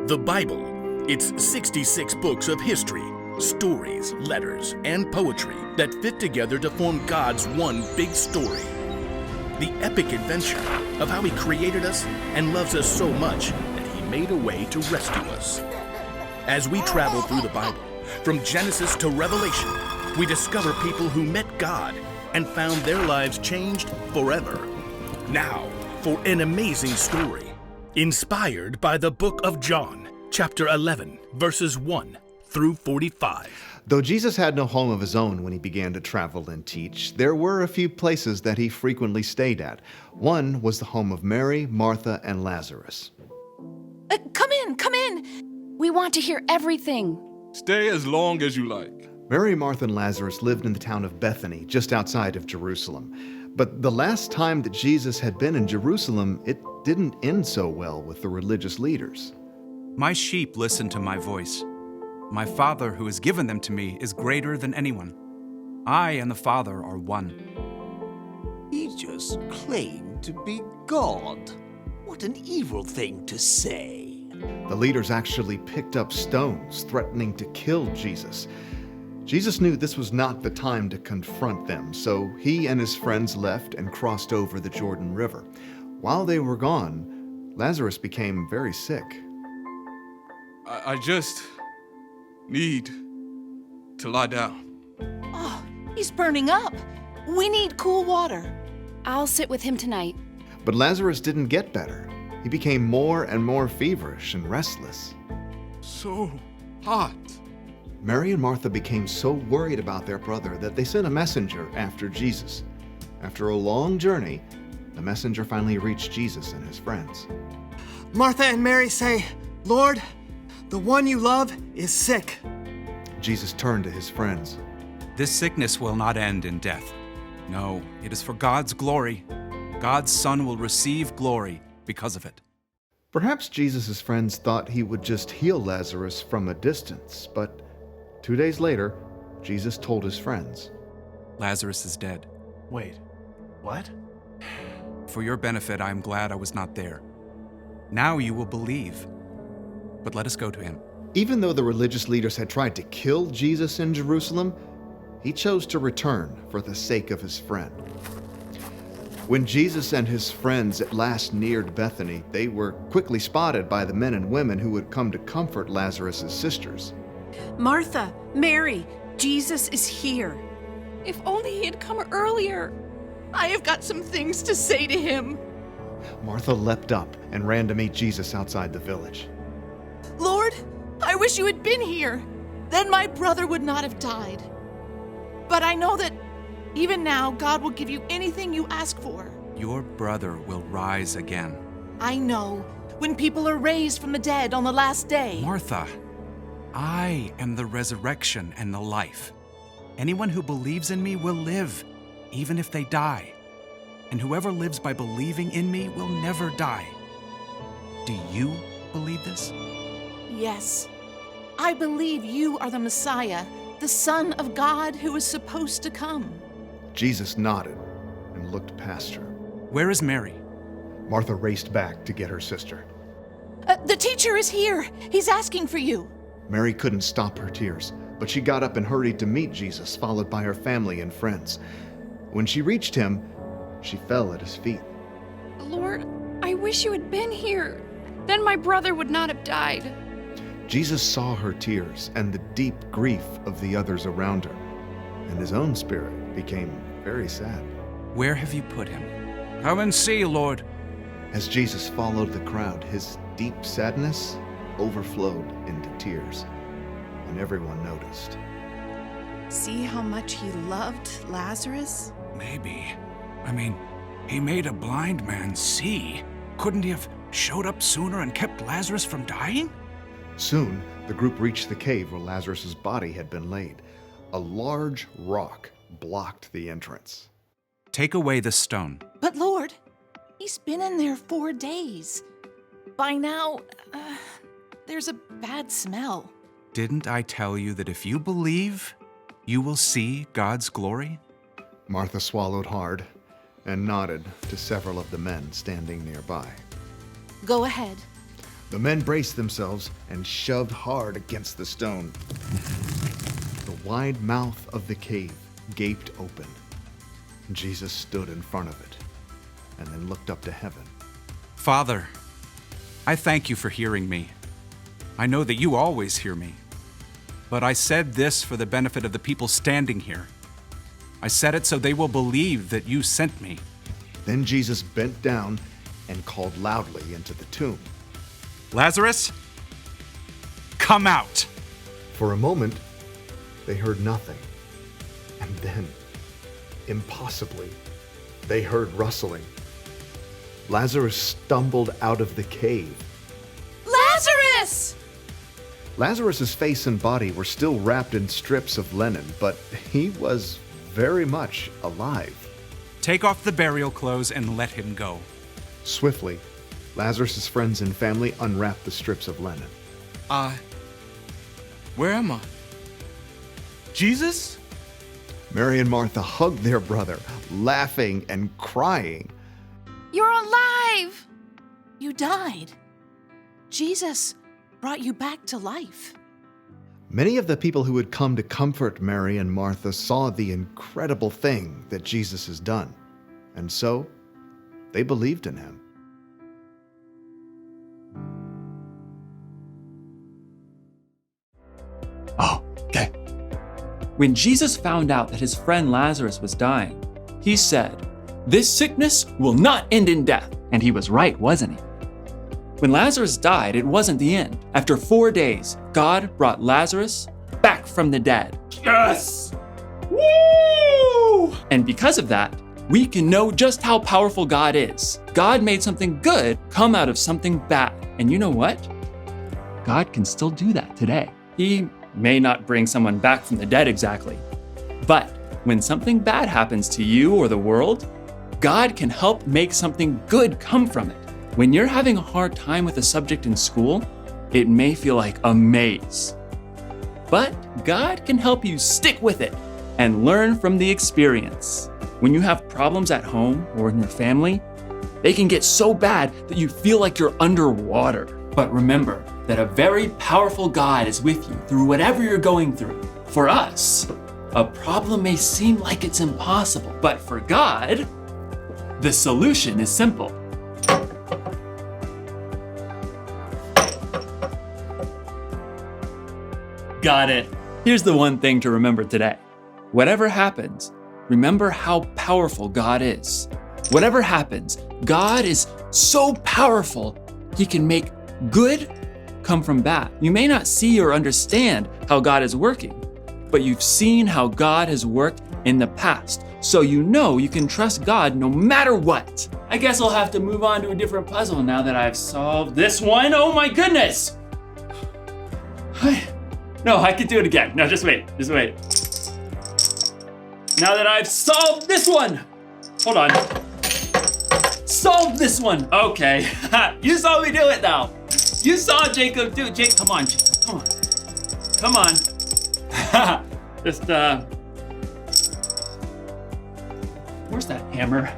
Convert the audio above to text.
The Bible. It's 66 books of history, stories, letters, and poetry that fit together to form God's one big story. The epic adventure of how He created us and loves us so much that He made a way to rescue us. As we travel through the Bible, from Genesis to Revelation, we discover people who met God and found their lives changed forever. Now, for an amazing story, inspired by the book of John, chapter 11, verses 1 through 45. Though Jesus had no home of his own when he began to travel and teach, there were a few places that he frequently stayed at. One was the home of Mary, Martha, and Lazarus. Come in. We want to hear everything. Stay as long as you like. Mary, Martha, and Lazarus lived in the town of Bethany, just outside of Jerusalem. But the last time that Jesus had been in Jerusalem, it didn't end so well with the religious leaders. My sheep listen to my voice. My Father who has given them to me is greater than anyone. I and the Father are one. He just claimed to be God. What an evil thing to say. The leaders actually picked up stones, threatening to kill Jesus. Jesus knew this was not the time to confront them, so he and his friends left and crossed over the Jordan River. While they were gone, Lazarus became very sick. I just need to lie down. Oh, he's burning up. We need cool water. I'll sit with him tonight. But Lazarus didn't get better. He became more and more feverish and restless. So hot. Mary and Martha became so worried about their brother that they sent a messenger after Jesus. After a long journey, the messenger finally reached Jesus and his friends. Martha and Mary say, "Lord, the one you love is sick." Jesus turned to his friends. This sickness will not end in death. No, it is for God's glory. God's Son will receive glory because of it. Perhaps Jesus' friends thought he would just heal Lazarus from a distance, but 2 days later, Jesus told his friends, Lazarus is dead. Wait, what? For your benefit, I am glad I was not there. Now you will believe. But let us go to him. Even though the religious leaders had tried to kill Jesus in Jerusalem, he chose to return for the sake of his friend. When Jesus and his friends at last neared Bethany, they were quickly spotted by the men and women who had come to comfort Lazarus' sisters. Martha, Mary, Jesus is here. If only he had come earlier. I have got some things to say to him. Martha leapt up and ran to meet Jesus outside the village. Lord, I wish you had been here. Then my brother would not have died. But I know that even now, God will give you anything you ask for. Your brother will rise again. I know. When people are raised from the dead on the last day. Martha, I am the resurrection and the life. Anyone who believes in me will live, even if they die. And whoever lives by believing in me will never die. Do you believe this? Yes. I believe you are the Messiah, the Son of God who is supposed to come. Jesus nodded and looked past her. Where is Mary? Martha raced back to get her sister. The teacher is here. He's asking for you. Mary couldn't stop her tears, but she got up and hurried to meet Jesus, followed by her family and friends. When she reached him, she fell at his feet. Lord, I wish you had been here. Then my brother would not have died. Jesus saw her tears and the deep grief of the others around her, and his own spirit became very sad. Where have you put him? Come and see, Lord. As Jesus followed the crowd, his deep sadness overflowed into tears, and everyone noticed. See how much he loved Lazarus? Maybe. He made a blind man see. Couldn't he have showed up sooner and kept Lazarus from dying? Soon, the group reached the cave where Lazarus' body had been laid. A large rock blocked the entrance. Take away the stone. But Lord, he's been in there 4 days. By now, there's a bad smell. Didn't I tell you that if you believe, you will see God's glory? Martha swallowed hard and nodded to several of the men standing nearby. Go ahead. The men braced themselves and shoved hard against the stone. The wide mouth of the cave gaped open. Jesus stood in front of it and then looked up to heaven. Father, I thank you for hearing me. I know that you always hear me. But I said this for the benefit of the people standing here. I said it so they will believe that you sent me. Then Jesus bent down and called loudly into the tomb. Lazarus, come out. For a moment, they heard nothing. And then, impossibly, they heard rustling. Lazarus stumbled out of the cave. Lazarus! Lazarus's face and body were still wrapped in strips of linen, but he was very much alive. Take off the burial clothes and let him go. Swiftly, Lazarus's friends and family unwrapped the strips of linen. Where am I? Jesus? Mary and Martha hugged their brother, laughing and crying. You're alive! You died. Jesus brought you back to life. Many of the people who had come to comfort Mary and Martha saw the incredible thing that Jesus has done, and so they believed in him. Oh, okay. When Jesus found out that his friend Lazarus was dying, he said, "This sickness will not end in death." And he was right, wasn't he? When Lazarus died, it wasn't the end. After 4 days, God brought Lazarus back from the dead. Yes! Woo! And because of that, we can know just how powerful God is. God made something good come out of something bad. And you know what? God can still do that today. He may not bring someone back from the dead exactly, but when something bad happens to you or the world, God can help make something good come from it. When you're having a hard time with a subject in school, it may feel like a maze. But God can help you stick with it and learn from the experience. When you have problems at home or in your family, they can get so bad that you feel like you're underwater. But remember that a very powerful God is with you through whatever you're going through. For us, a problem may seem like it's impossible, but for God, the solution is simple. Got it. Here's the one thing to remember today. Whatever happens, remember how powerful God is. Whatever happens, God is so powerful, he can make good come from bad. You may not see or understand how God is working, but you've seen how God has worked in the past. So you know you can trust God no matter what. I guess I'll have to move on to a different puzzle now that I've solved this one. Oh my goodness! No, I can do it again. No, just wait. Now that I've solved this one! Hold on. Solved this one! Okay. You saw me do it now. You saw Jacob do it. Come on, Jacob. Come on. Just, where's that hammer?